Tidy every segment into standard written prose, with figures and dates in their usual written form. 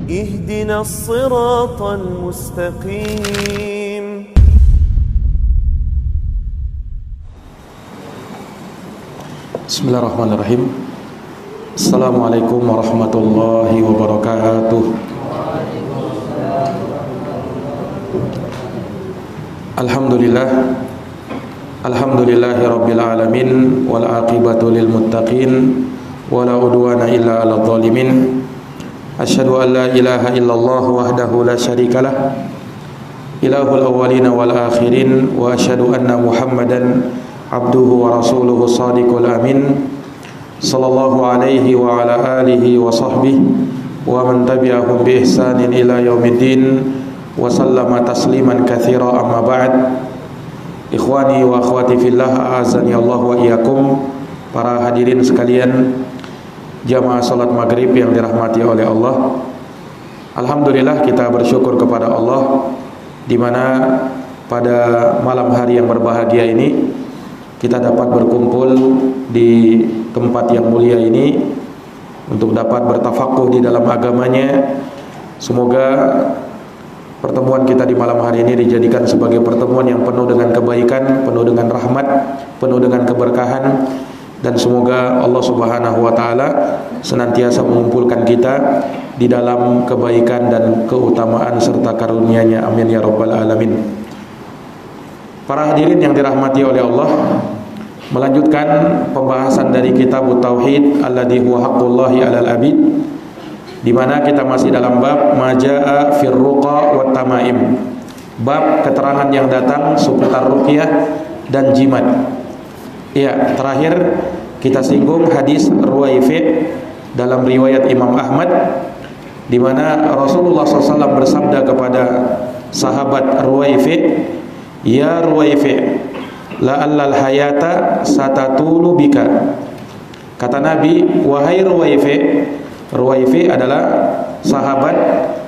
اهدنا الصراط المستقيم. Bismillahirrahmanirrahim. Assalamualaikum warahmatullahi wabarakatuh. Alhamdulillahi rabbil alamin, wal aqibatu lil muttaqin, wala udwana illa 'alal zalimin. Asyhadu an la ilaha illallah wahdahu la syarikalah, ilahul awwalin wal akhirin, wa asyhadu anna Muhammadan abduhu wa rasuluhu shadiqul amin, sallallahu alaihi wa ala alihi wa sahbihi wa man tabi'ahum bi ihsanin ila yaumiddin, wa sallama tasliman katsira. Amma ba'd. Ikhwani wa akhwati fillah, a'azzani Allah wa iyyakum. Para hadirin sekalian, jamaah salat maghrib yang dirahmati oleh Allah. Alhamdulillah, kita bersyukur kepada Allah di mana pada malam hari yang berbahagia ini kita dapat berkumpul di tempat yang mulia ini untuk dapat bertafakuh di dalam agamanya. Semoga pertemuan kita di malam hari ini dijadikan sebagai pertemuan yang penuh dengan kebaikan, penuh dengan rahmat, penuh dengan keberkahan, dan semoga Allah Subhanahu wa taala senantiasa mengumpulkan kita di dalam kebaikan dan keutamaan serta karunia-Nya. Amin ya rabbal alamin. Para hadirin yang dirahmati oleh Allah, melanjutkan pembahasan dari kitab Tauhid alladzi huwa haqqullahi 'alal 'abid, di mana kita masih dalam bab majaa fir ruqa wat tamaim, bab keterangan yang datang seputar ruqyah dan jimat. Ya, terakhir kita singgung hadis Ruwaifi dalam riwayat Imam Ahmad, di mana Rasulullah SAW bersabda kepada sahabat Ruwaifi, "Ya Ruwaifi, la'allal hayata satatulu bika." Kata Nabi, "Wahai Ruwaifi." Ruwaifi adalah sahabat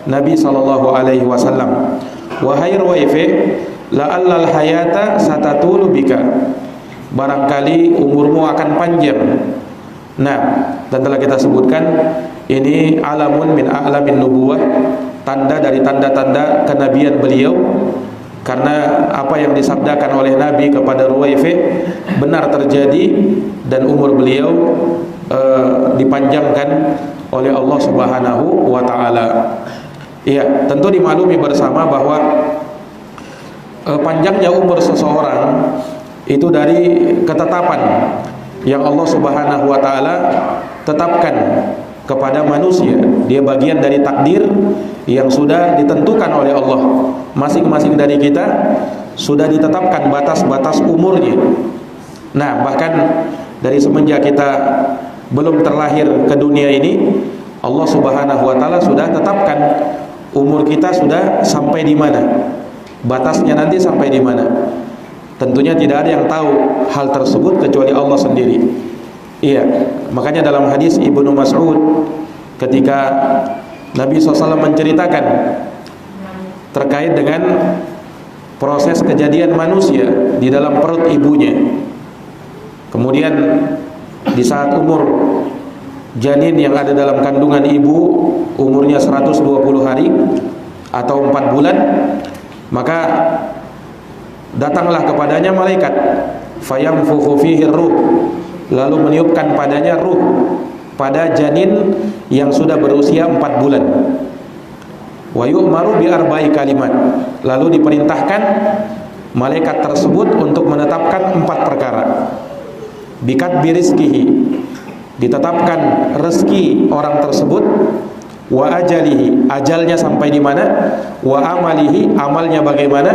Nabi SAW. "Wahai Ruwaifi, la'allal hayata satatulu bika." Barangkali umurmu akan panjang. Nah, dan telah kita sebutkan ini alamun min a'lamin nubuwah, tanda dari tanda-tanda kenabian beliau. Karena apa yang disabdakan oleh Nabi kepada Ruwaifi benar terjadi, dan umur beliau dipanjangkan oleh Allah Subhanahu wa taala. Iya, tentu dimaklumi bersama bahwa panjangnya umur seseorang itu dari ketetapan yang Allah Subhanahu wa taala tetapkan kepada manusia. Dia bagian dari takdir yang sudah ditentukan oleh Allah. Masing-masing dari kita sudah ditetapkan batas-batas umurnya. Nah, bahkan dari semenjak kita belum terlahir ke dunia ini, Allah Subhanahu wa taala sudah tetapkan umur kita sudah sampai di mana, batasnya nanti sampai di mana. Tentunya tidak ada yang tahu hal tersebut kecuali Allah sendiri. Iya, makanya dalam hadis Ibnu Mas'ud ketika Nabi SAW menceritakan terkait dengan proses kejadian manusia di dalam perut ibunya, kemudian di saat umur janin yang ada dalam kandungan ibu umurnya 120 hari atau 4 bulan, maka datanglah kepadanya malaikat, fayamfukhu fihi ruh, lalu meniupkan padanya ruh pada janin yang sudah berusia 4 bulan. Wa yu'maru bi arba'i kalimat, lalu diperintahkan malaikat tersebut untuk menetapkan 4 perkara. Bikat birizkihi, ditetapkan rezeki orang tersebut, wa ajalihi, ajalnya sampai di mana, wa amalihi, amalnya bagaimana,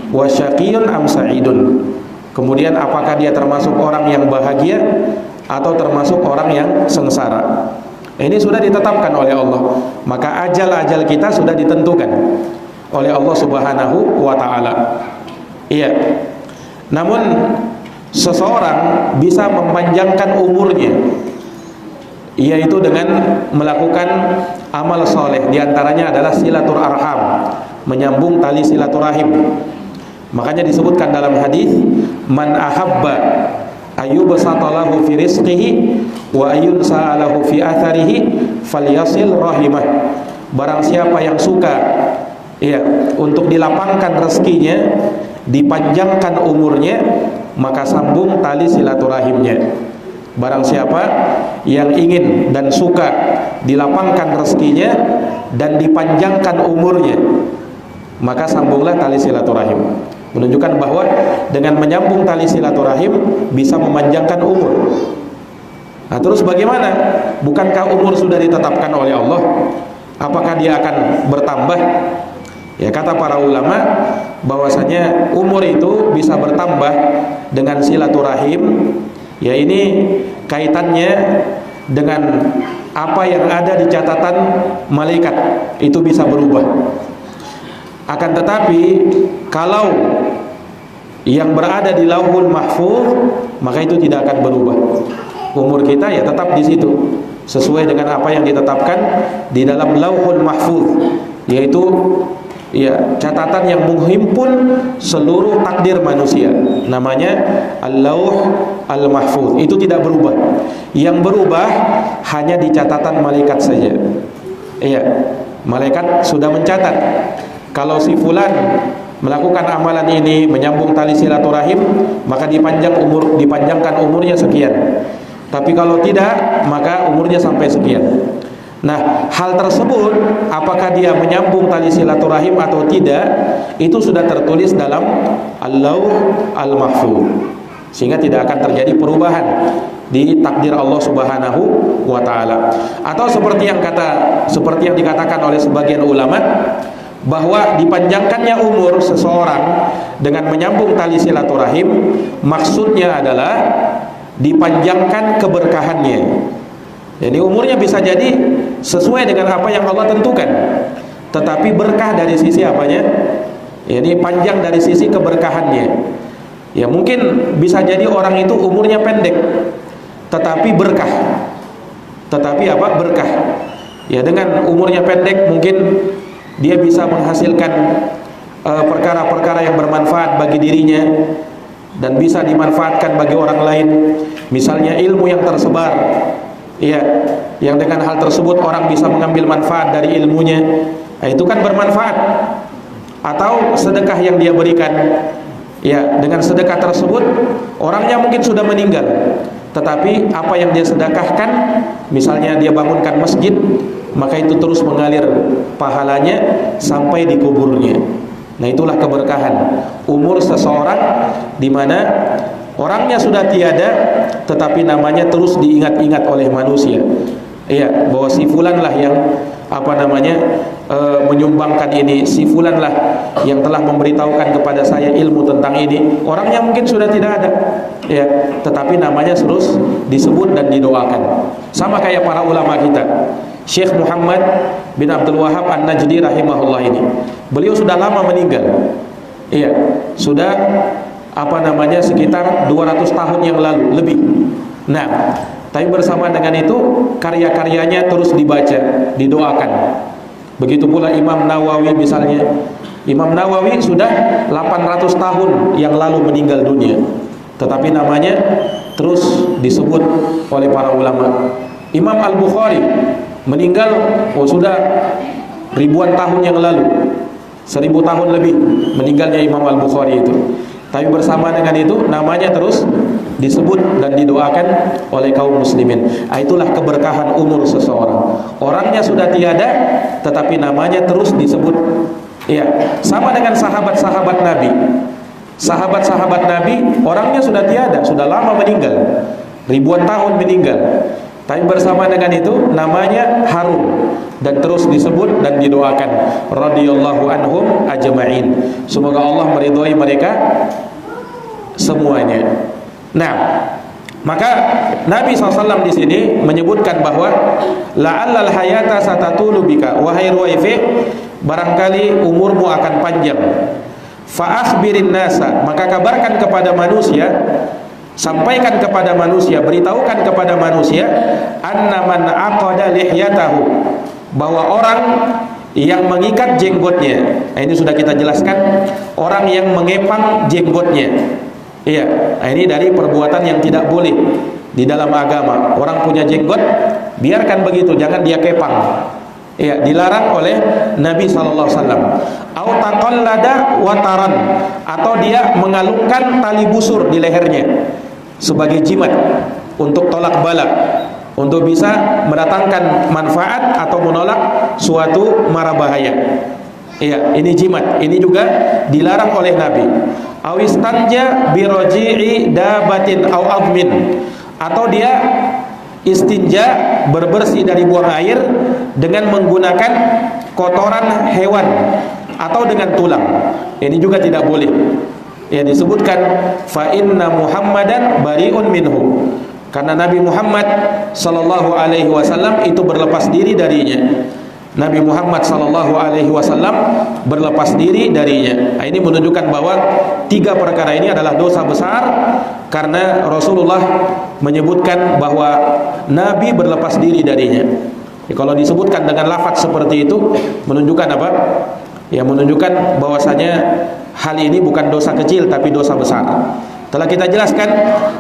wa syaqiyun am sa'idun, kemudian apakah dia termasuk orang yang bahagia atau termasuk orang yang sengsara. Ini sudah ditetapkan oleh Allah. Maka ajal-ajal kita sudah ditentukan oleh Allah Subhanahu wa taala. Iya. Namun seseorang bisa memanjangkan umurnya, yaitu dengan melakukan amal soleh. Di antaranya adalah silatur arham, menyambung tali silaturahim. Makanya disebutkan dalam hadis, man ahabba ayyubsatalahu fi rizqihi wa ayyunsa'alahu fi atharihi falyasil rahimah. barang siapa yang suka ya untuk dilapangkan rezekinya, dipanjangkan umurnya, maka sambung tali silaturahimnya. Barang siapa yang ingin dan suka dilapangkan rezekinya dan dipanjangkan umurnya, maka sambunglah tali silaturahim. Menunjukkan bahwa dengan menyambung tali silaturahim bisa memanjangkan umur. Nah, terus bagaimana? Bukankah umur sudah ditetapkan oleh Allah? Apakah dia akan bertambah? Ya, kata para ulama bahwasanya umur itu bisa bertambah dengan silaturahim. Ya, ini kaitannya dengan apa yang ada di catatan malaikat, itu bisa berubah. Akan tetapi kalau yang berada di Lauhul Mahfuz, maka itu tidak akan berubah. Umur kita ya tetap di situ, sesuai dengan apa yang ditetapkan di dalam Lauhul Mahfuz, yaitu ya catatan yang menghimpun seluruh takdir manusia, namanya Al-Lauh Al-Mahfuz. Itu tidak berubah. Yang berubah hanya di catatan malaikat saja. Iya, malaikat sudah mencatat kalau si fulan melakukan amalan ini, menyambung tali silaturahim, maka dipanjangkan umurnya sekian. Tapi kalau tidak, maka umurnya sampai sekian. Nah, hal tersebut apakah dia menyambung tali silaturahim atau tidak, itu sudah tertulis dalam Al-Lauh Al-Mahfuz, sehingga tidak akan terjadi perubahan di takdir Allah Subhanahu wa taala. Atau seperti yang dikatakan oleh sebagian ulama, bahwa dipanjangkannya umur seseorang dengan menyambung tali silaturahim, maksudnya adalah dipanjangkan keberkahannya. Jadi umurnya bisa jadi sesuai dengan apa yang Allah tentukan, tetapi berkah dari sisi apanya? Ini panjang dari sisi keberkahannya. Ya, mungkin bisa jadi orang itu umurnya pendek, tetapi berkah. Tetapi apa? Berkah. Ya, dengan umurnya pendek mungkin dia bisa menghasilkan perkara-perkara yang bermanfaat bagi dirinya dan bisa dimanfaatkan bagi orang lain. Misalnya ilmu yang tersebar, ya, yang dengan hal tersebut orang bisa mengambil manfaat dari ilmunya, nah, itu kan bermanfaat. Atau sedekah yang dia berikan, ya, dengan sedekah tersebut orangnya mungkin sudah meninggal, tetapi apa yang dia sedekahkan, misalnya dia bangunkan masjid, maka itu terus mengalir pahalanya sampai di kuburnya. Nah, itulah keberkahan umur seseorang, di mana orangnya sudah tiada, tetapi namanya terus diingat-ingat oleh manusia. Iya, bahwa si fulan lah yang menyumbangkan ini, si fulan lah yang telah memberitahukan kepada saya ilmu tentang ini. Orangnya mungkin sudah tidak ada, ya, tetapi namanya terus disebut dan didoakan. Sama kayak para ulama kita, Syekh Muhammad bin Abdul Wahab An-Najdi rahimahullah ini. Beliau sudah lama meninggal. Iya, sudah sekitar 200 tahun yang lalu lebih. Nah, tapi bersama dengan itu karya-karyanya terus dibaca, didoakan. Begitu pula Imam Nawawi misalnya. Imam Nawawi sudah 800 tahun yang lalu meninggal dunia, tetapi namanya terus disebut oleh para ulama. Imam Al-Bukhari meninggal sudah ribuan tahun yang lalu, 1000 tahun lebih meninggalnya Imam Al-Bukhari itu. Tapi bersama dengan itu namanya terus disebut dan didoakan oleh kaum muslimin. Itulah keberkahan umur seseorang. Orangnya sudah tiada, tetapi namanya terus disebut. Ya, sama dengan sahabat-sahabat Nabi. Sahabat-sahabat Nabi orangnya sudah tiada, sudah lama meninggal, ribuan tahun meninggal. Tapi bersama dengan itu namanya harum dan terus disebut dan didoakan. Radhiyallahu anhum ajma'in. Semoga Allah meridhai mereka semuanya. Nah, maka Nabi SAW di sini menyebutkan bahwa la'allal hayata satatulu bika, wahai Ruwaifi, barangkali umurmu akan panjang. Fa akhbirin nasa, maka kabarkan kepada manusia, sampaikan kepada manusia, beritahukan kepada manusia, anna man aqada lihyatahu, bahwa orang yang mengikat jenggotnya. Nah, ini sudah kita jelaskan, orang yang mengepang jenggotnya. Iya, nah, ini dari perbuatan yang tidak boleh di dalam agama. Orang punya jenggot, biarkan begitu, jangan dia kepang. Ya, dilarang oleh Nabi sallallahu alaihi wasallam. Au taqallada wataran, atau dia mengalungkan tali busur di lehernya sebagai jimat untuk tolak bala, untuk bisa mendatangkan manfaat atau menolak suatu mara bahaya. Iya, ini jimat. Ini juga dilarang oleh Nabi. Awistanja biroji'i dabatin au admin, atau dia istinja, berbersih dari buang air dengan menggunakan kotoran hewan atau dengan tulang. Ini juga tidak boleh. Ya, disebutkan fa inna Muhammadan bari'un minhu, karena Nabi Muhammad sallallahu alaihi wasallam itu berlepas diri darinya. Nabi Muhammad sallallahu alaihi wasallam berlepas diri darinya. Nah, ini menunjukkan bahwa tiga perkara ini adalah dosa besar, karena Rasulullah menyebutkan bahwa Nabi berlepas diri darinya. Ya, kalau disebutkan dengan lafaz seperti itu menunjukkan apa? Ya, menunjukkan bahwasanya hal ini bukan dosa kecil tapi dosa besar. Telah kita jelaskan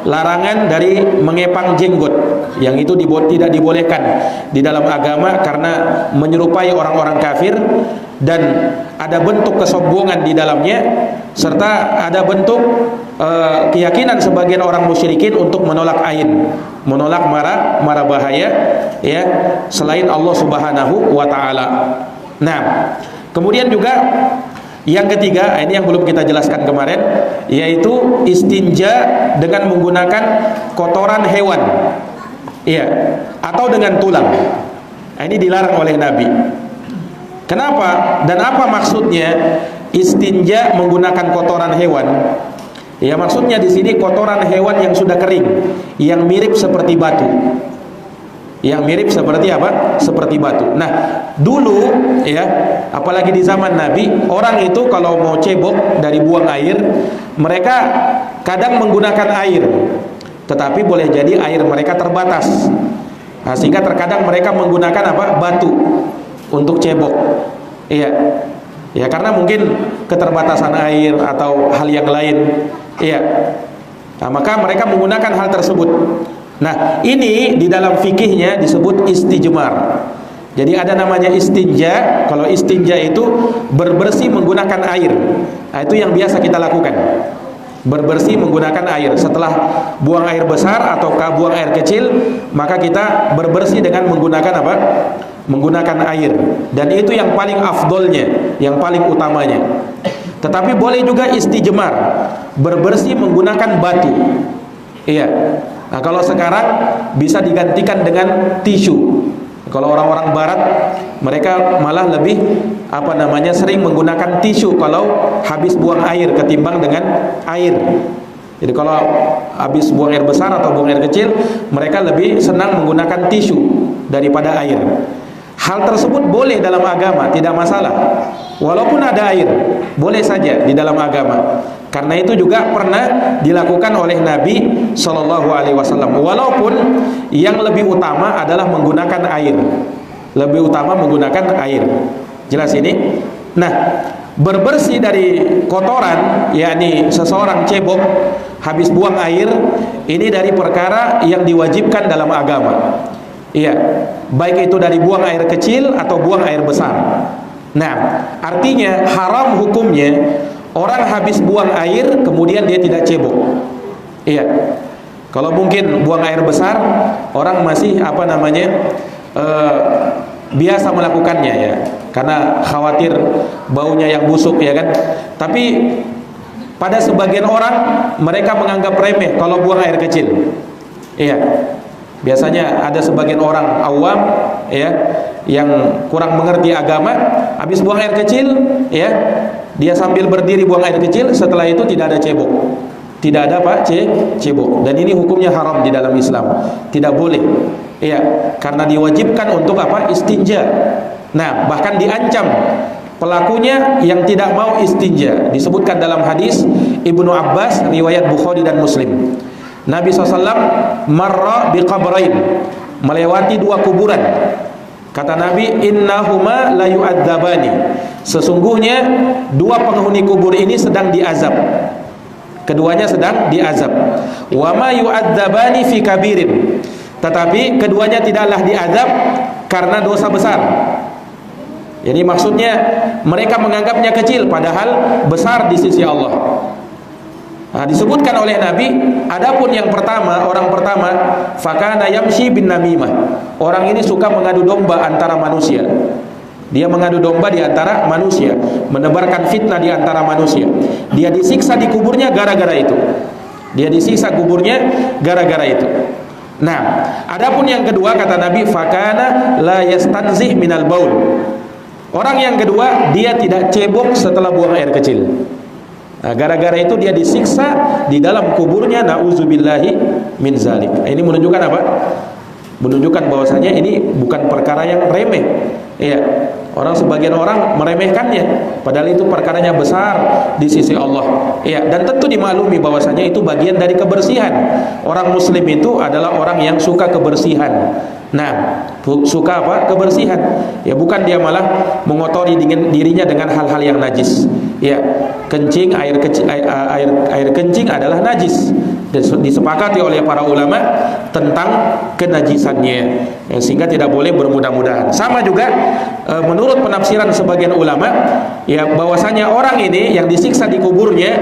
larangan dari mengepang jenggot, yang itu tidak dibolehkan di dalam agama karena menyerupai orang-orang kafir, dan ada bentuk kesombongan di dalamnya, serta ada bentuk keyakinan sebagian orang musyrikin untuk menolak ain, menolak mara bahaya, ya, selain Allah Subhanahu wa taala. Nah, kemudian juga yang ketiga, ini yang belum kita jelaskan kemarin, yaitu istinja dengan menggunakan kotoran hewan, ya, atau dengan tulang. Nah, ini dilarang oleh Nabi. Kenapa? Dan apa maksudnya istinja menggunakan kotoran hewan? Ya, maksudnya di sini kotoran hewan yang sudah kering, yang mirip seperti batu. Yang mirip seperti apa? Seperti batu. Nah, dulu ya, apalagi di zaman Nabi, orang itu kalau mau cebok dari buang air, mereka kadang menggunakan air, tetapi boleh jadi air mereka terbatas. Nah, sehingga terkadang mereka menggunakan apa? Batu untuk cebok. Iya. Ya, karena mungkin keterbatasan air atau hal yang lain. Iya. Nah, maka mereka menggunakan hal tersebut. Nah, ini di dalam fikihnya disebut istijmar. Jadi ada namanya istinja. Kalau istinja itu berbersih menggunakan air. Nah, itu yang biasa kita lakukan. Berbersih menggunakan air. Setelah buang air besar atau buang air kecil, maka kita berbersih dengan menggunakan apa? Menggunakan air. Dan itu yang paling afdolnya, yang paling utamanya. Tetapi boleh juga istijmar, berbersih menggunakan batu. Iya. Nah, kalau sekarang bisa digantikan dengan tisu. Kalau orang-orang barat, mereka malah lebih sering menggunakan tisu kalau habis buang air ketimbang dengan air. Jadi kalau habis buang air besar atau buang air kecil, mereka lebih senang menggunakan tisu daripada air. Hal tersebut boleh dalam agama, tidak masalah. Walaupun ada air, boleh saja di dalam agama. Karena itu juga pernah dilakukan oleh Nabi Shallallahu Alaihi Wasallam. Walaupun yang lebih utama adalah menggunakan air, lebih utama menggunakan air. Jelas ini. Nah, berbersih dari kotoran, yakni seseorang cebok habis buang air, ini dari perkara yang diwajibkan dalam agama. Iya, baik itu dari buang air kecil atau buang air besar. Nah, artinya haram hukumnya orang habis buang air kemudian dia tidak cebok. Iya. Kalau mungkin buang air besar, orang masih biasa melakukannya ya, karena khawatir baunya yang busuk ya kan. Tapi pada sebagian orang mereka menganggap remeh kalau buang air kecil. Iya. Biasanya ada sebagian orang awam ya, yang kurang mengerti agama, habis buang air kecil ya, dia sambil berdiri buang air kecil, setelah itu tidak ada cebok. Tidak ada cebok. Dan ini hukumnya haram di dalam Islam. Tidak boleh. Iya, karena diwajibkan untuk istinja. Nah, bahkan diancam pelakunya yang tidak mau istinja. Disebutkan dalam hadis Ibnu Abbas riwayat Bukhari dan Muslim. Nabi SAW marra biqabrain, melewati dua kuburan. Kata Nabi, innahuma la yu'adzabani, sesungguhnya dua penghuni kubur ini sedang diazab. Keduanya sedang diazab. Wa ma yu'adzabani fi kabirin, tetapi keduanya tidaklah diazab karena dosa besar. Jadi maksudnya mereka menganggapnya kecil padahal besar di sisi Allah. Nah, disebutkan oleh Nabi, adapun yang pertama, orang pertama, fakana yamshi bin namimah. Orang ini suka mengadu domba antara manusia. Dia mengadu domba di antara manusia, menebarkan fitnah di antara manusia. Dia disiksa di kuburnya gara-gara itu. Dia disiksa kuburnya gara-gara itu. Nah, adapun yang kedua kata Nabi, fakana la yastanzih minal baul. Orang yang kedua, dia tidak cebok setelah buang air kecil. Nah, gara-gara itu dia disiksa di dalam kuburnya, nauzubillahi min zalik. Ini menunjukkan apa? Menunjukkan bahwasanya ini bukan perkara yang remeh. Iya, sebagian orang meremehkannya, padahal itu perkaranya besar di sisi Allah. Iya, dan tentu dimaklumi bahwasanya itu bagian dari kebersihan. Orang muslim itu adalah orang yang suka kebersihan. Nah, suka apa? Kebersihan. Ya, bukan dia malah mengotori dirinya dengan hal-hal yang najis. Ya, kencing, air kencing adalah najis. Dan disepakati oleh para ulama tentang kenajisannya, ya, sehingga tidak boleh bermudah-mudahan. Sama juga menurut penafsiran sebagian ulama, ya, bahwasanya orang ini yang disiksa di kuburnya,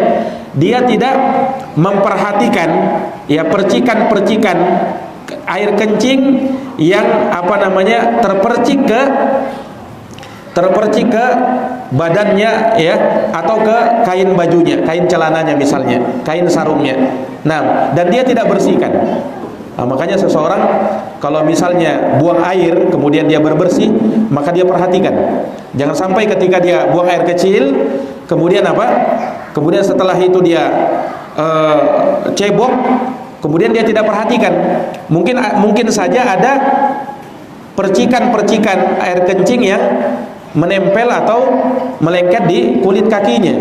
dia tidak memperhatikan ya percikan-percikan air kencing yang terpercik ke badannya, ya, atau ke kain bajunya, kain celananya misalnya, kain sarungnya. Nah, dan dia tidak bersihkan. Nah, makanya seseorang kalau misalnya buang air kemudian dia berbersih, maka dia perhatikan. Jangan sampai ketika dia buang air kecil, kemudian apa? Kemudian setelah itu dia cebok, kemudian dia tidak perhatikan. Mungkin saja ada percikan-percikan air kencing yang menempel atau melengket di kulit kakinya.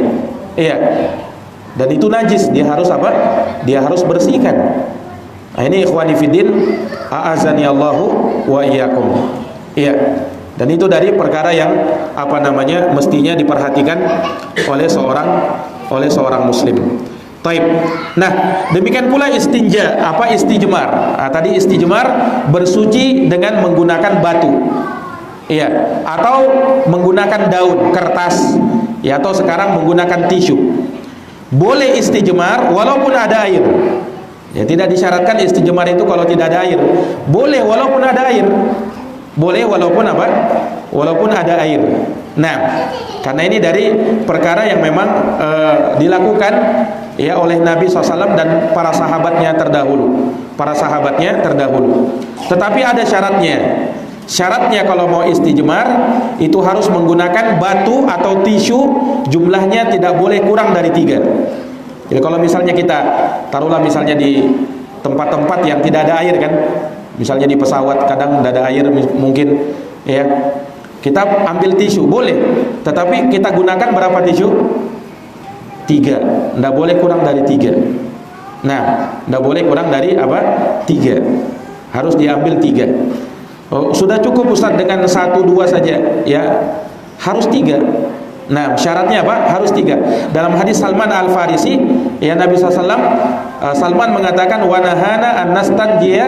Iya. Dan itu najis, dia harus apa? Dia harus bersihkan. Nah, ini ikhwani fiddin, a'azani Allahu wa iyyakum. Iya. Dan itu dari perkara yang mestinya diperhatikan oleh seorang muslim. Taib. Nah, demikian pula istinja, istijmar. Nah, tadi istijmar bersuci dengan menggunakan batu. Iya, atau menggunakan daun, kertas, ya, atau sekarang menggunakan tisu. Boleh istijmar walaupun ada air. Ya, tidak disyaratkan istijmar itu kalau tidak ada air. Boleh walaupun ada air. Boleh walaupun apa? Walaupun ada air. Nah, karena ini dari perkara yang memang dilakukan ya oleh Nabi SAW dan para sahabatnya terdahulu. Tetapi ada syaratnya. Syaratnya kalau mau istijmar itu harus menggunakan batu atau tisu, jumlahnya tidak boleh kurang dari 3. Jadi kalau misalnya kita taruhlah misalnya di tempat-tempat yang tidak ada air kan, misalnya di pesawat kadang tidak ada air mungkin, ya, kita ambil tisu boleh, tetapi kita gunakan berapa tisu? 3, tidak boleh kurang dari 3. Nah, tidak boleh kurang dari 3, harus diambil 3. Oh, sudah cukup Ustaz dengan 1-2 saja, ya, harus 3. Nah, syaratnya apa? Harus 3. Dalam hadis Salman Al-Farisi, ya, Nabi SAW, Salman mengatakan wa nahana an nastanjiya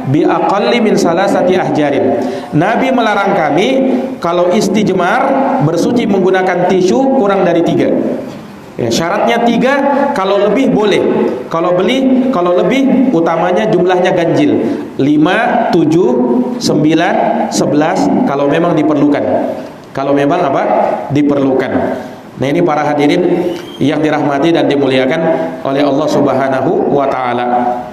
bi aqalli min salasati ahjarin. Nabi melarang kami kalau istijmar bersuci menggunakan tisu kurang dari 3. Ya, syaratnya 3, kalau lebih boleh. Kalau lebih utamanya jumlahnya ganjil. 5, 7, 9, 11 kalau memang diperlukan. Diperlukan. Nah, ini para hadirin yang dirahmati dan dimuliakan oleh Allah Subhanahu wa taala.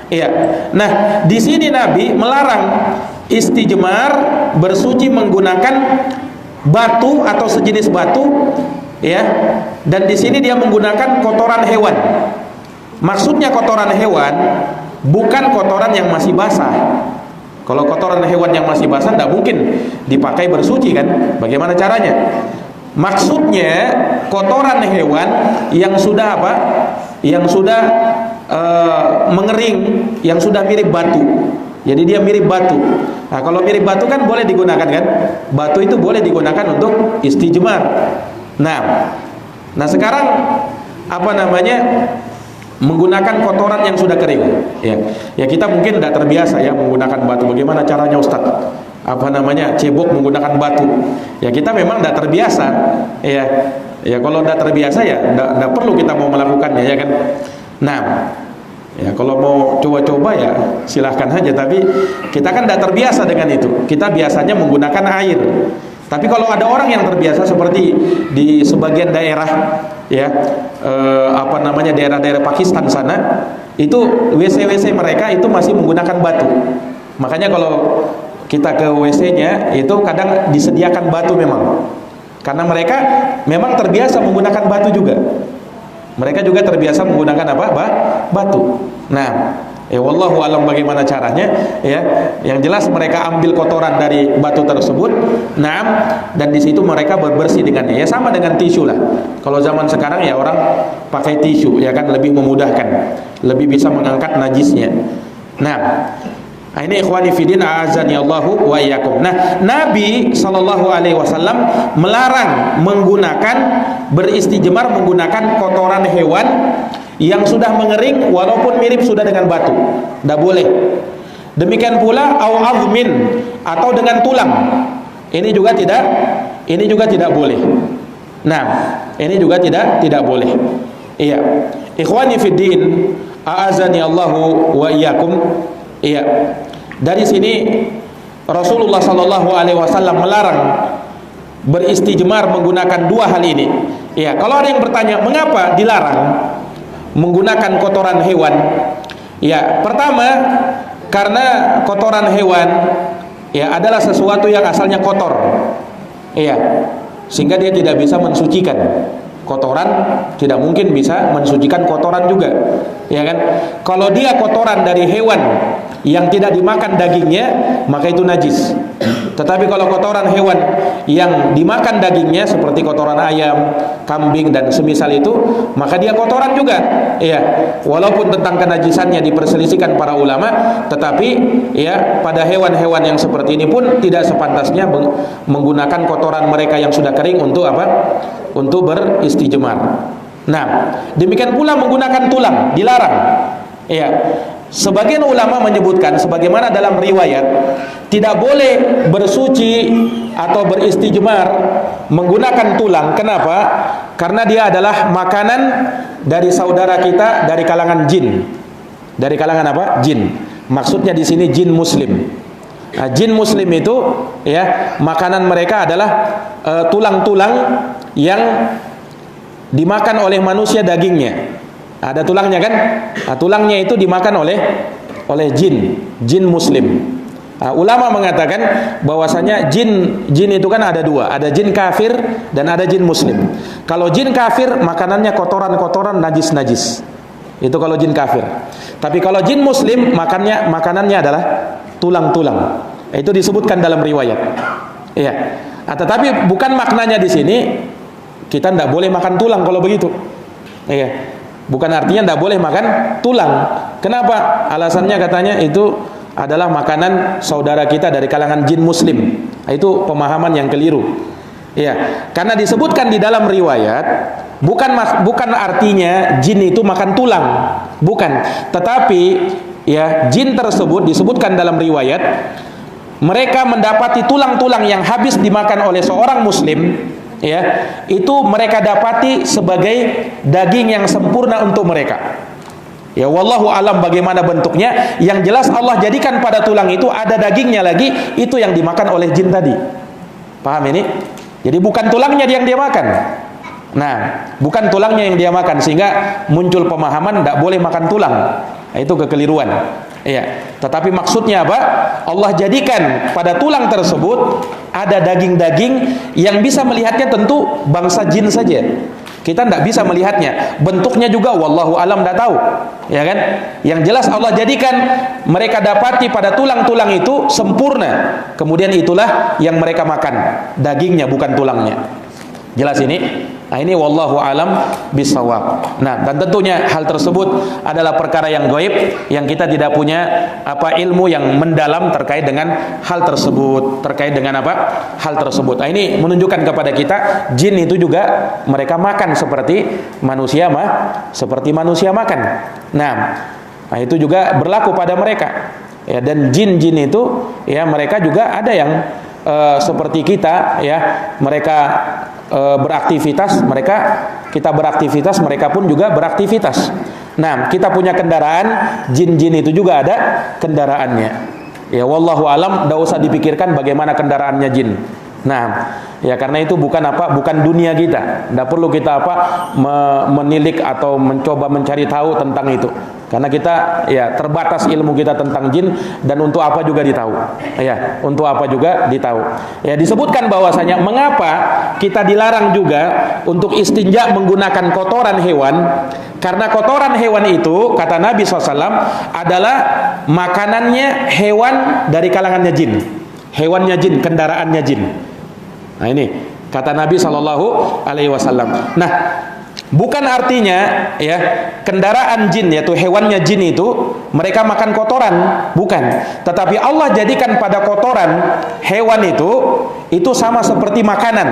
Iya. Nah, di sini Nabi melarang istijmar bersuci menggunakan batu atau sejenis batu, ya. Dan di sini dia menggunakan kotoran hewan. Maksudnya kotoran hewan bukan kotoran yang masih basah. Kalau kotoran hewan yang masih basah tidak mungkin dipakai bersuci kan? Bagaimana caranya? Maksudnya kotoran hewan yang sudah Yang sudah mengering, yang sudah mirip batu. Jadi dia mirip batu. Nah, kalau mirip batu kan boleh digunakan kan? Batu itu boleh digunakan untuk istijmar. Nah sekarang menggunakan kotoran yang sudah kering. Ya kita mungkin tidak terbiasa ya menggunakan batu. Bagaimana caranya Ustaz? cebok menggunakan batu. Ya kita memang tidak terbiasa. Ya kalau tidak terbiasa ya tidak perlu kita mau melakukannya, ya kan. Nah, ya kalau mau coba-coba ya silahkan saja. Tapi kita kan tidak terbiasa dengan itu. Kita biasanya menggunakan air. Tapi kalau ada orang yang terbiasa seperti di sebagian daerah, ya daerah-daerah Pakistan sana, itu WC mereka itu masih menggunakan batu. Makanya kalau kita ke WC-nya itu kadang disediakan batu memang. Karena mereka memang terbiasa menggunakan batu juga. Mereka juga terbiasa menggunakan batu. Nah, wallahu alam bagaimana caranya, ya. Yang jelas mereka ambil kotoran dari batu tersebut. Nah, dan di situ mereka berbersih dengannya. Ya sama dengan tisu lah. Kalau zaman sekarang ya orang pakai tisu, ya kan, lebih memudahkan, lebih bisa mengangkat najisnya. Nah, ini ikhwani fidin a'azani Allahu wa iyyakum. Nah, Nabi SAW melarang menggunakan beristijmar menggunakan kotoran hewan yang sudah mengering walaupun mirip sudah dengan batu. Tidak boleh. Demikian pula au azmin atau dengan tulang. Ini juga tidak boleh. Nah, ini juga tidak boleh. Iya. Ikhwani fidin a'azani Allahu wa iyyakum. Iya, dari sini Rasulullah SAW melarang beristijmar menggunakan dua hal ini. Iya, kalau ada yang bertanya mengapa dilarang menggunakan kotoran hewan? Ya, pertama karena kotoran hewan ya adalah sesuatu yang asalnya kotor. Iya, sehingga dia tidak bisa mensucikan. Kotoran tidak mungkin bisa mensucikan kotoran juga, ya kan? Kalau dia kotoran dari hewan yang tidak dimakan dagingnya, maka itu najis. Tetapi kalau kotoran hewan yang dimakan dagingnya seperti kotoran ayam, kambing dan semisal itu, maka dia kotoran juga. Ya, walaupun tentang kenajisannya diperselisihkan para ulama, tetapi ya pada hewan-hewan yang seperti ini pun tidak sepantasnya menggunakan kotoran mereka yang sudah kering untuk apa? Untuk beristijmar. Nah, demikian pula menggunakan tulang dilarang. Ya. Sebagian ulama menyebutkan sebagaimana dalam riwayat tidak boleh bersuci atau beristijmar menggunakan tulang. Kenapa? Karena dia adalah makanan dari saudara kita dari kalangan jin. Dari kalangan apa? Jin. Maksudnya di sini jin muslim. Nah, jin muslim itu ya makanan mereka adalah tulang-tulang yang dimakan oleh manusia dagingnya. Ada tulangnya kan? Nah, tulangnya itu dimakan oleh jin muslim. Nah, ulama mengatakan bahwasanya jin itu kan ada dua, ada jin kafir dan ada jin muslim. Kalau jin kafir makanannya kotoran-kotoran najis-najis. Itu kalau jin kafir. Tapi kalau jin muslim makanannya adalah tulang-tulang. Itu disebutkan dalam riwayat. Iya. Nah, tetapi bukan maknanya di sini kita tidak boleh makan tulang kalau begitu. Iya. Bukan artinya tidak boleh makan tulang. Kenapa? Alasannya katanya itu adalah makanan saudara kita dari kalangan jin muslim. Nah, itu pemahaman yang keliru. Iya. Karena disebutkan di dalam riwayat bukan artinya jin itu makan tulang. Bukan. Tetapi ya jin tersebut disebutkan dalam riwayat mereka mendapati tulang-tulang yang habis dimakan oleh seorang muslim, ya, itu mereka dapati sebagai daging yang sempurna untuk mereka. Ya, wallahu alam bagaimana bentuknya. Yang jelas Allah jadikan pada tulang itu ada dagingnya lagi, itu yang dimakan oleh jin tadi. Paham ini? Jadi bukan tulangnya yang dia makan. Nah, bukan tulangnya yang dia makan, sehingga muncul pemahaman tidak boleh makan tulang. Nah, itu kekeliruan. Iya. Tetapi maksudnya apa? Allah jadikan pada tulang tersebut ada daging-daging yang bisa melihatnya tentu bangsa jin saja. Kita tidak bisa melihatnya. Bentuknya juga wallahu alam tidak tahu. Ya kan? Yang jelas Allah jadikan mereka dapati pada tulang-tulang itu sempurna. Kemudian itulah yang mereka makan. Dagingnya bukan tulangnya. Jelas ini? Nah, ini wallahu alam bisawab. Nah, dan tentunya hal tersebut adalah perkara yang gaib yang kita tidak punya ilmu yang mendalam terkait dengan hal tersebut, terkait dengan hal tersebut. Nah, ini menunjukkan kepada kita jin itu juga mereka makan seperti manusia makan. Nah, itu juga berlaku pada mereka. Ya, dan jin-jin itu ya mereka juga ada yang seperti kita ya, mereka beraktivitas, kita beraktivitas, mereka pun juga beraktivitas. Nah, kita punya kendaraan, jin-jin itu juga ada kendaraannya. Ya, wallahu alam, enggak usah dipikirkan bagaimana kendaraannya jin. Nah, ya karena itu bukan dunia kita. Enggak perlu kita menilik atau mencoba mencari tahu tentang itu. Karena kita ya terbatas ilmu kita tentang jin, dan untuk apa juga ditahu. Ya, untuk apa juga ditahu. Ya, disebutkan bahwasanya mengapa kita dilarang juga untuk istinja menggunakan kotoran hewan. Karena kotoran hewan itu, kata Nabi SAW, adalah makanannya hewan dari kalangannya jin. Hewannya jin, kendaraannya jin. Nah ini kata Nabi SAW. Nah, bukan artinya ya kendaraan jin, yaitu hewannya jin itu mereka makan kotoran, bukan. Tetapi Allah jadikan pada kotoran hewan itu sama seperti makanan.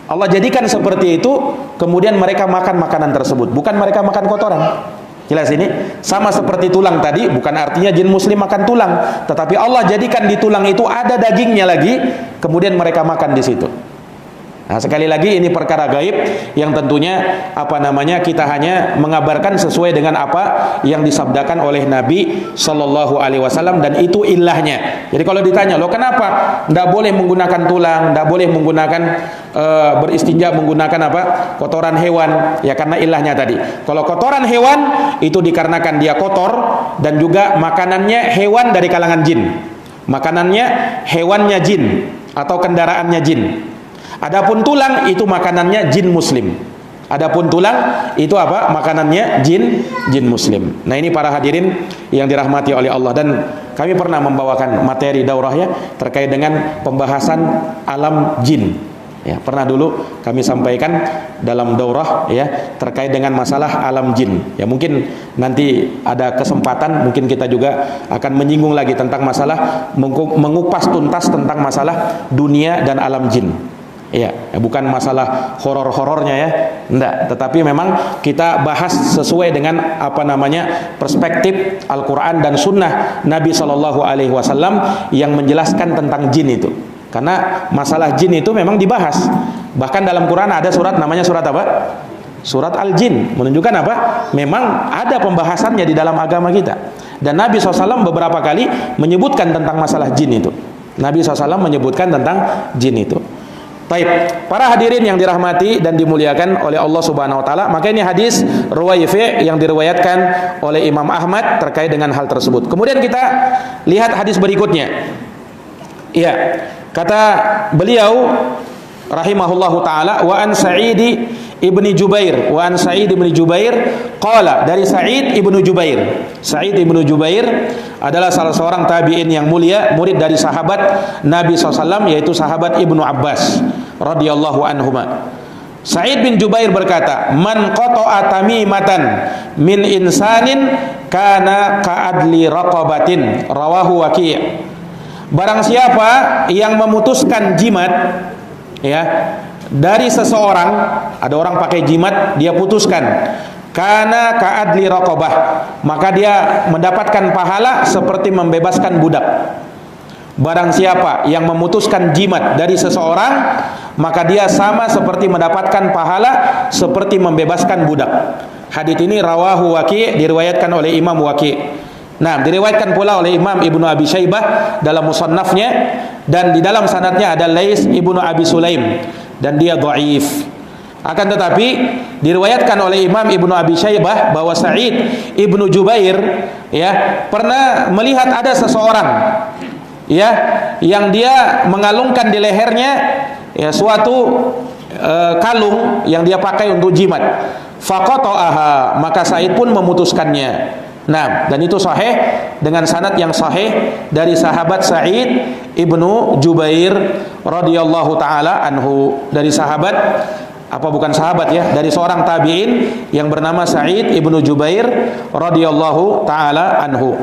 Allah jadikan seperti itu, kemudian mereka makan makanan tersebut, bukan mereka makan kotoran. Jelas ini? Sama seperti tulang tadi, bukan artinya jin muslim makan tulang, tetapi Allah jadikan di tulang itu ada dagingnya lagi, kemudian mereka makan di situ. Nah, sekali lagi ini perkara gaib yang tentunya kita hanya mengabarkan sesuai dengan apa yang disabdakan oleh Nabi Shallallahu Alaihi Wasallam, dan itu ilahnya. Jadi kalau ditanya, loh kenapa tidak boleh menggunakan tulang, tidak boleh menggunakan beristinja menggunakan kotoran hewan? Ya karena ilahnya tadi. Kalau kotoran hewan itu dikarenakan dia kotor, dan juga makanannya hewan dari kalangan jin. Makanannya hewannya jin atau kendaraannya jin. Adapun tulang itu makanannya jin muslim. Adapun tulang itu makanannya jin muslim. Nah, ini para hadirin yang dirahmati oleh Allah, dan kami pernah membawakan materi daurah ya terkait dengan pembahasan alam jin. Ya, pernah dulu kami sampaikan dalam daurah ya terkait dengan masalah alam jin. Ya, mungkin nanti ada kesempatan, mungkin kita juga akan menyinggung lagi tentang masalah mengupas tuntas tentang masalah dunia dan alam jin. Ya, bukan masalah horor-horornya ya, enggak, tetapi memang kita bahas sesuai dengan perspektif Al-Quran dan Sunnah Nabi Shallallahu Alaihi Wasallam yang menjelaskan tentang jin itu. Karena masalah jin itu memang dibahas. Bahkan dalam Quran ada surat namanya surat Surat Al-Jin, menunjukkan memang ada pembahasannya di dalam agama kita. Dan Nabi SAW beberapa kali menyebutkan tentang masalah jin itu. Nabi SAW menyebutkan tentang jin itu. Baik, para hadirin yang dirahmati dan dimuliakan oleh Allah Subhanahu wa taala, maka ini hadis riwayat yang diriwayatkan oleh Imam Ahmad terkait dengan hal tersebut. Kemudian kita lihat hadis berikutnya. Iya, kata beliau rahimahullahu taala, wa an Sa'id ibni Jubair, qala, dari Sa'id ibnu Jubair. Sa'id ibnu Jubair adalah salah seorang tabi'in yang mulia, murid dari sahabat Nabi SAW, yaitu sahabat Ibnu Abbas radhiyallahu anhuma. Sa'id bin Jubair berkata, man qata'a tamimatan min insanin kana ka'adli raqabatin, rawahu Waqi'. Barang siapa yang memutuskan jimat ya dari seseorang, ada orang pakai jimat, dia putuskan, kana ka'adli raqabah, maka dia mendapatkan pahala seperti membebaskan budak. Barang siapa yang memutuskan jimat dari seseorang, maka dia sama seperti mendapatkan pahala seperti membebaskan budak. Hadits ini rawahu Waqi', diriwayatkan oleh Imam Waqi'. Nah, diriwayatkan pula oleh Imam Ibnu Abi Syaibah dalam musannafnya, dan di dalam sanadnya ada Lais Ibnu Abi Sulaim, dan dia dhaif. Akan tetapi diriwayatkan oleh Imam Ibnu Abi Syaibah bahwa Sa'id Ibnu Jubair ya pernah melihat ada seseorang ya yang dia mengalungkan di lehernya ya suatu kalung yang dia pakai untuk jimat. Faqata'aha, maka Sa'id pun memutuskannya. Nah, dan itu sahih dengan sanad yang sahih dari sahabat Sa'id Ibnu Jubair radhiyallahu taala anhu, dari sahabat bukan sahabat ya, dari seorang tabi'in yang bernama Sa'id Ibnu Jubair radhiyallahu taala anhu.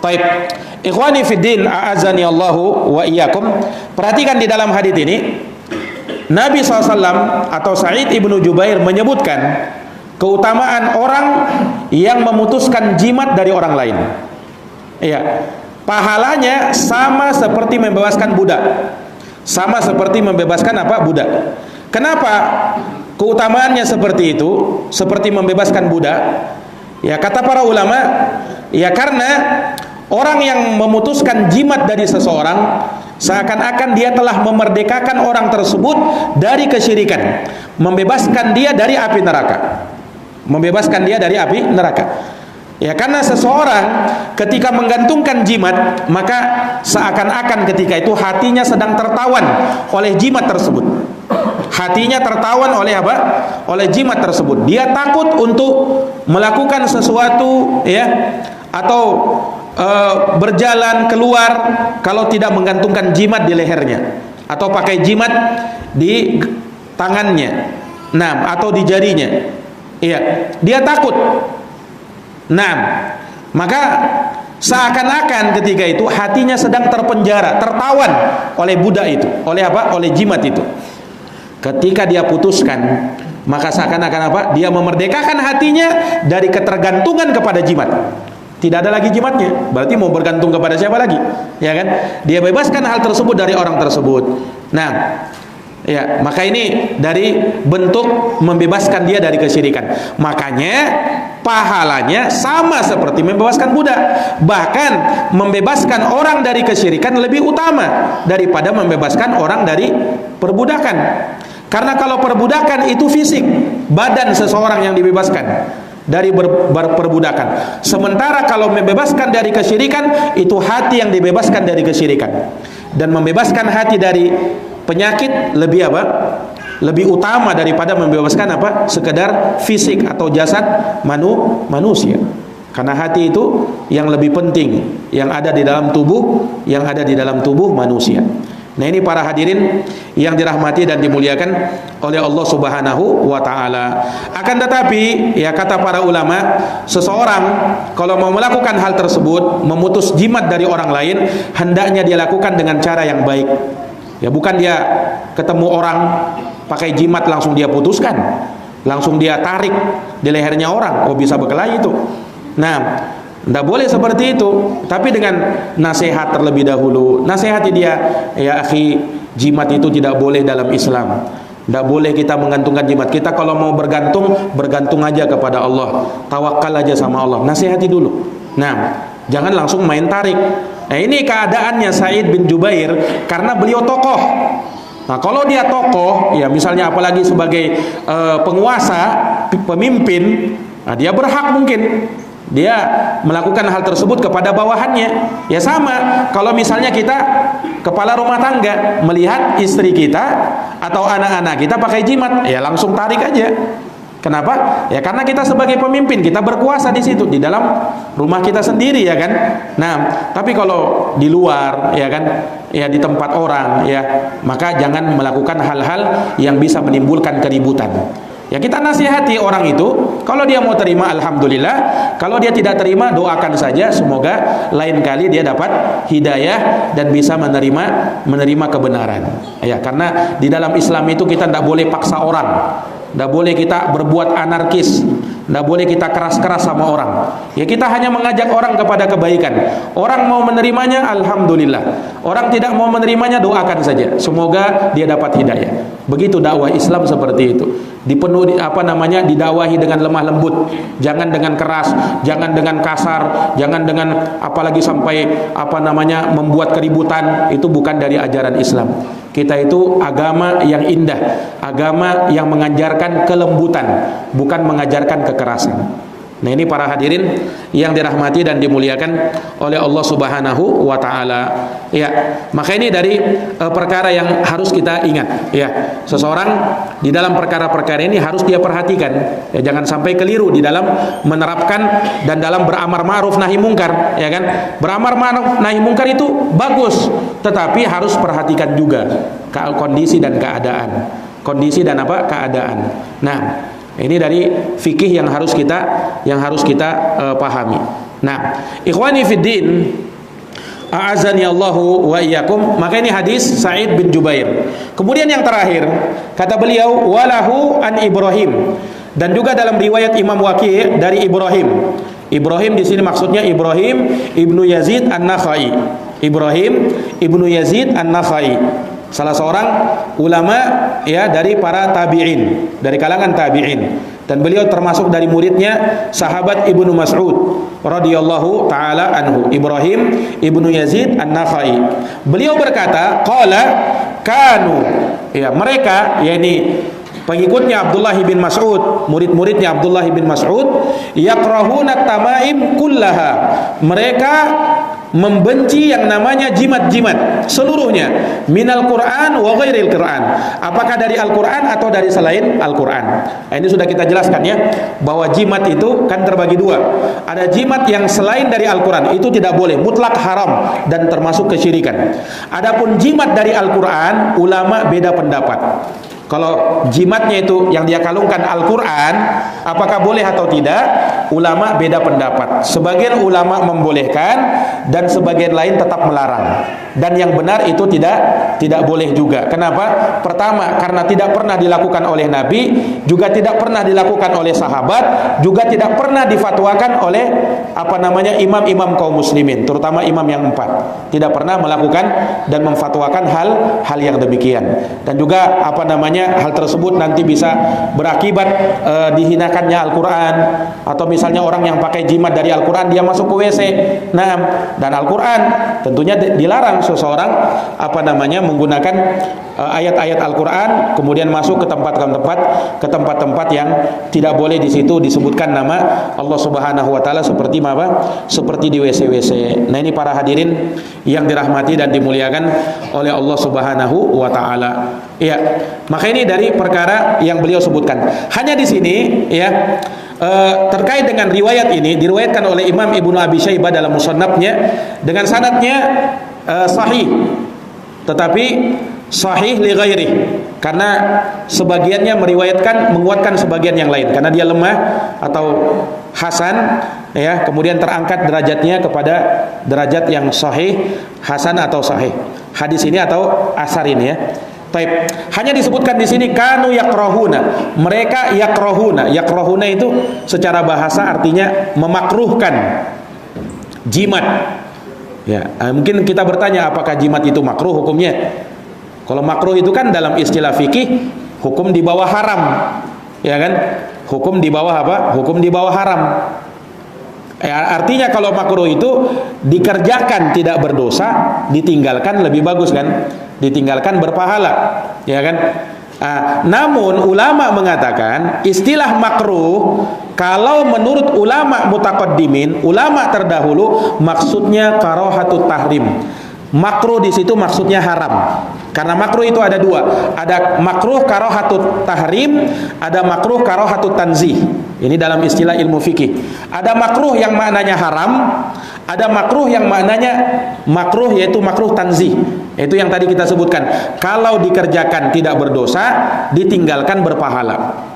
Baik, ikhwani fiddin, a'azani Allahu wa iyyakum. Perhatikan di dalam hadis ini Nabi SAW atau Sa'id Ibnu Jubair menyebutkan keutamaan orang yang memutuskan jimat dari orang lain. Iya. pahalanya sama seperti membebaskan budak. Sama seperti membebaskan apa? Budak. Kenapa keutamaannya seperti itu? Seperti membebaskan budak? Ya, kata para ulama, ya karena orang yang memutuskan jimat dari seseorang seakan-akan dia telah memerdekakan orang tersebut dari kesyirikan, membebaskan dia dari api neraka. Membebaskan dia dari api neraka. Ya, karena seseorang ketika menggantungkan jimat, maka seakan-akan ketika itu hatinya sedang tertawan oleh jimat tersebut. Hatinya tertawan oleh apa? Oleh jimat tersebut. Dia takut untuk melakukan sesuatu, ya, atau berjalan keluar kalau tidak menggantungkan jimat di lehernya atau pakai jimat di tangannya, nah, atau di jarinya. Iya, dia takut. Nah, maka seakan-akan ketika itu hatinya sedang terpenjara, tertawan oleh budak itu, oleh apa? Oleh jimat itu. Ketika dia putuskan, maka seakan-akan apa? Dia memerdekakan hatinya dari ketergantungan kepada jimat. Tidak ada lagi jimatnya. Berarti mau bergantung kepada siapa lagi? Ya kan? Dia bebaskan hal tersebut dari orang tersebut. Nah, ya, maka ini dari bentuk membebaskan dia dari kesyirikan. Makanya pahalanya sama seperti membebaskan budak. Bahkan membebaskan orang dari kesyirikan lebih utama daripada membebaskan orang dari perbudakan. Karena kalau perbudakan itu fisik, badan seseorang yang dibebaskan dari perbudakan. Sementara kalau membebaskan dari kesyirikan, itu hati yang dibebaskan dari kesyirikan. Dan membebaskan hati dari penyakit lebih apa? Lebih utama daripada membebaskan apa? Sekedar fisik atau jasad manusia. Karena hati itu yang lebih penting, yang ada di dalam tubuh manusia. Nah, ini para hadirin yang dirahmati dan dimuliakan oleh Allah Subhanahu wa taala. Akan tetapi, ya, kata para ulama, seseorang kalau mau melakukan hal tersebut, memutus jimat dari orang lain, hendaknya dia lakukan dengan cara yang baik. Ya, bukan dia ketemu orang pakai jimat langsung dia putuskan, langsung dia tarik di lehernya orang, oh bisa berkelahi itu. Nah, tidak boleh seperti itu, tapi dengan nasihat terlebih dahulu. Nasihati dia, ya akhi, jimat itu tidak boleh dalam Islam. Tidak boleh kita menggantungkan jimat. Kita kalau mau bergantung aja kepada Allah. Tawakal aja sama Allah. Nasihati dulu. Nah, jangan langsung main tarik. Nah, ini keadaannya Sa'id bin Jubair karena beliau tokoh. Nah, kalau dia tokoh, ya misalnya apalagi sebagai penguasa, pemimpin, nah dia berhak mungkin dia melakukan hal tersebut kepada bawahannya. Ya sama, kalau misalnya kita kepala rumah tangga melihat istri kita atau anak-anak kita pakai jimat, ya langsung tarik aja. Kenapa? Ya karena kita sebagai pemimpin, kita berkuasa di situ, di dalam rumah kita sendiri, ya kan. Nah, tapi kalau di luar, ya kan, ya di tempat orang, ya, maka jangan melakukan hal-hal yang bisa menimbulkan keributan. Ya, kita nasihati orang itu, kalau dia mau terima alhamdulillah, kalau dia tidak terima doakan saja, semoga lain kali dia dapat hidayah dan bisa menerima kebenaran. Ya, karena di dalam Islam itu kita tidak boleh paksa orang. Tidak boleh kita berbuat anarkis, tidak boleh kita keras-keras sama orang. Ya, kita hanya mengajak orang kepada kebaikan. Orang mau menerimanya, alhamdulillah. Orang tidak mau menerimanya, doakan saja, semoga dia dapat hidayah. Begitu dakwah Islam seperti itu. Dipenuhi didakwahi dengan lemah lembut, jangan dengan keras, jangan dengan kasar, jangan dengan apalagi sampai membuat keributan. Itu bukan dari ajaran Islam. Kita itu agama yang indah, agama yang mengajarkan kelembutan, bukan mengajarkan kekerasan. Nah, ini para hadirin yang dirahmati dan dimuliakan oleh Allah Subhanahu wa taala. Ya, maka ini dari perkara yang harus kita ingat, ya. Seseorang di dalam perkara-perkara ini harus dia perhatikan. Ya, jangan sampai keliru di dalam menerapkan dan dalam beramar ma'ruf nahi mungkar, ya kan? Beramar ma'ruf nahi mungkar itu bagus, tetapi harus perhatikan juga kondisi dan keadaan. Kondisi dan keadaan. Nah, ini dari fikih yang harus kita pahami. Nah, ikhwani fiddin, a'azani Allahu wa iyyakum. Maka ini hadis Sa'id bin Jubair. Kemudian yang terakhir, kata beliau, walahu an Ibrahim. Dan juga dalam riwayat Imam Waqi' dari Ibrahim. Ibrahim di sini maksudnya Ibrahim ibnu Yazid An-Nakhai. Ibrahim ibnu Yazid An-Nakhai, salah seorang ulama ya dari para tabi'in, dari kalangan tabi'in, dan beliau termasuk dari muridnya sahabat Ibnu Mas'ud radhiyallahu taala anhu. Ibrahim ibnu Yazid An-Nakhai, beliau berkata, qala kanu, ya mereka, yakni pengikutnya Abdullah bin Mas'ud, murid-muridnya Abdullah bin Mas'ud, yakrahuna tamaim kullaha, mereka membenci yang namanya jimat-jimat seluruhnya, minal Quran wa ghairil Quran, apakah dari Al-Quran atau dari selain Al-Quran. Nah, ini sudah kita jelaskan ya, bahwa jimat itu kan terbagi dua. Ada jimat yang selain dari Al-Quran, itu tidak boleh, mutlak haram dan termasuk kesyirikan. Adapun jimat dari Al-Quran, ulama beda pendapat. Kalau jimatnya itu yang dia kalungkan Al-Quran, apakah boleh atau tidak? Ulama beda pendapat. Sebagian ulama membolehkan dan sebagian lain tetap melarang. Dan yang benar itu tidak boleh juga. Kenapa? Pertama, karena tidak pernah dilakukan oleh Nabi, juga tidak pernah dilakukan oleh sahabat, juga tidak pernah difatwakan oleh imam-imam kaum muslimin, terutama imam yang 4. Tidak pernah melakukan dan memfatwakan hal yang demikian. Dan juga hal tersebut nanti bisa berakibat dihinakannya Al-Quran, atau misalnya orang yang pakai jimat dari Al-Quran dia masuk ke WC. Nah, dan Al-Quran tentunya dilarang seseorang menggunakan ayat-ayat Al-Quran kemudian masuk ke tempat-tempat yang tidak boleh di situ disebutkan nama Allah Subhanahu wa taala, seperti seperti di WC-WC. Nah, ini para hadirin yang dirahmati dan dimuliakan oleh Allah Subhanahu wa taala. Ya, maka ini dari perkara yang beliau sebutkan. Hanya di sini ya, terkait dengan riwayat ini diriwayatkan oleh Imam Ibnu Abi Syaibah dalam musannafnya dengan sanadnya sahih, tetapi sahih li ghairi, karena sebagiannya menguatkan sebagian yang lain, karena dia lemah atau hasan ya, kemudian terangkat derajatnya kepada derajat yang sahih, hasan atau sahih hadis ini atau asar ini ya. Taib. Hanya disebutkan di sini kanu yakrahuna, mereka yakrahuna itu secara bahasa artinya memakruhkan jimat. Ya, mungkin kita bertanya apakah jimat itu makruh hukumnya? Kalau makruh itu kan dalam istilah fikih hukum di bawah haram. Ya kan? Hukum di bawah apa? Hukum di bawah haram. Artinya kalau makruh itu dikerjakan tidak berdosa, ditinggalkan lebih bagus kan? Ditinggalkan berpahala, ya kan? Namun ulama mengatakan istilah makruh kalau menurut ulama mutaqaddimin, ulama terdahulu, maksudnya karahatut tahrim. Makruh di situ maksudnya haram. Karena makruh itu ada dua, ada makruh karahatut tahrim, ada makruh karahatut tanzih. Ini dalam istilah ilmu fikih. Ada makruh yang maknanya haram, ada makruh yang maknanya makruh, yaitu makruh tanzih. Itu yang tadi kita sebutkan. Kalau dikerjakan tidak berdosa, ditinggalkan berpahala.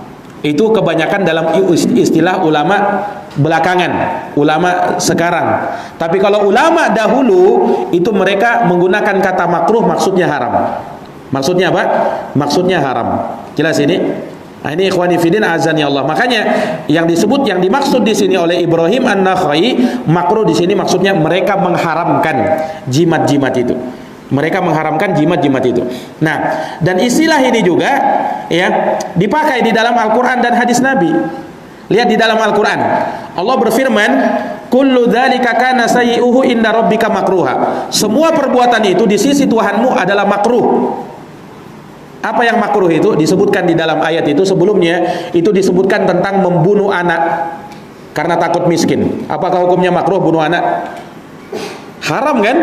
Itu kebanyakan dalam istilah ulama belakangan, ulama sekarang. Tapi kalau ulama dahulu itu mereka menggunakan kata makruh, maksudnya haram. Maksudnya apa? Maksudnya haram. Jelas ini? Nah, ini ikhwani fillah azan ya Allah. Makanya yang dimaksud di sini oleh Ibrahim An-Nakhai, makruh di sini maksudnya mereka mengharamkan jimat-jimat itu. Mereka mengharamkan jimat-jimat itu. Nah, dan istilah ini juga ya dipakai di dalam Al-Quran dan hadis Nabi. Lihat di dalam Al-Quran, Allah berfirman, kullu dzalika kana sayyi'uhu inda rabbika makruha. Semua perbuatan itu di sisi Tuhanmu adalah makruh. Apa yang makruh itu disebutkan di dalam ayat itu. Sebelumnya itu disebutkan tentang membunuh anak karena takut miskin. Apakah hukumnya makruh bunuh anak? Haram kan?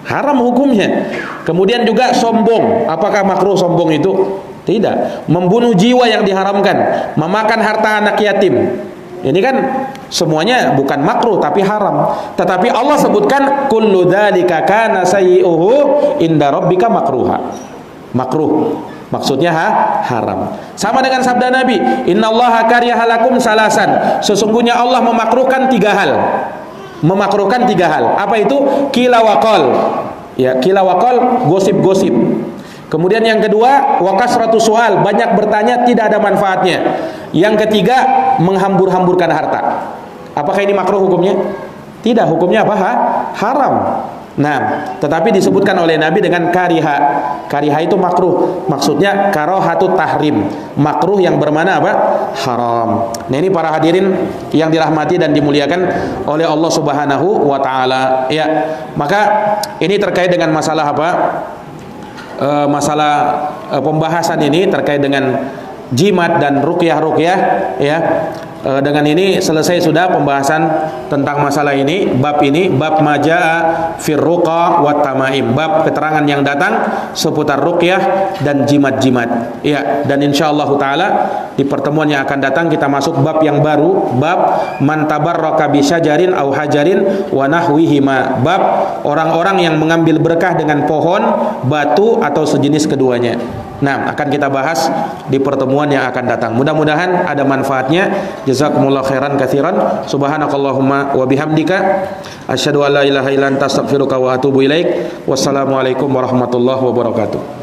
Haram hukumnya. Kemudian juga sombong. Apakah makruh sombong itu? Tidak. Membunuh jiwa yang diharamkan, memakan harta anak yatim. Ini kan semuanya bukan makruh tapi haram. Tetapi Allah sebutkan kullu dzalika kana sayyi'uhu inda rabbika makruha. Makruh. Maksudnya haram. Sama dengan sabda Nabi, innallaha kariha lakum salasan. Sesungguhnya Allah memakruhkan 3 hal. Memakruhkan 3 hal. Apa itu? Qila wa qal. Ya, qila wa qal, gosip-gosip. Kemudian yang kedua, wa kasratu soal, banyak bertanya tidak ada manfaatnya. Yang ketiga, menghambur-hamburkan harta. Apakah ini makruh hukumnya? Tidak, hukumnya apa? Haram. Nah, tetapi disebutkan oleh Nabi dengan kariha. Kariha itu makruh. Maksudnya karohatu tahrim. Makruh yang bermana apa? Haram. Nah, ini para hadirin yang dirahmati dan dimuliakan oleh Allah Subhanahu wa taala. Ya. Maka ini terkait dengan masalah apa? Pembahasan ini terkait dengan jimat dan ruqyah-ruqyah, ya. Dengan ini selesai sudah pembahasan tentang masalah ini, bab majaa fir ruqa wat tamaim, bab keterangan yang datang seputar ruqyah dan jimat-jimat. Ya, dan insyaallah taala di pertemuan yang akan datang kita masuk bab yang baru, bab man tabarraka bi syajarin au hajarin wa nahwihima, bab orang-orang yang mengambil berkah dengan pohon, batu atau sejenis keduanya. Nah, akan kita bahas di pertemuan yang akan datang. Mudah-mudahan ada manfaatnya. Jazakumullah khairan katsiran. Subhanakallahumma wa bihamdika asyhadu an la ilaha illa anta astaghfiruka wa atubu ilaik. Wassalamualaikum warahmatullahi wabarakatuh.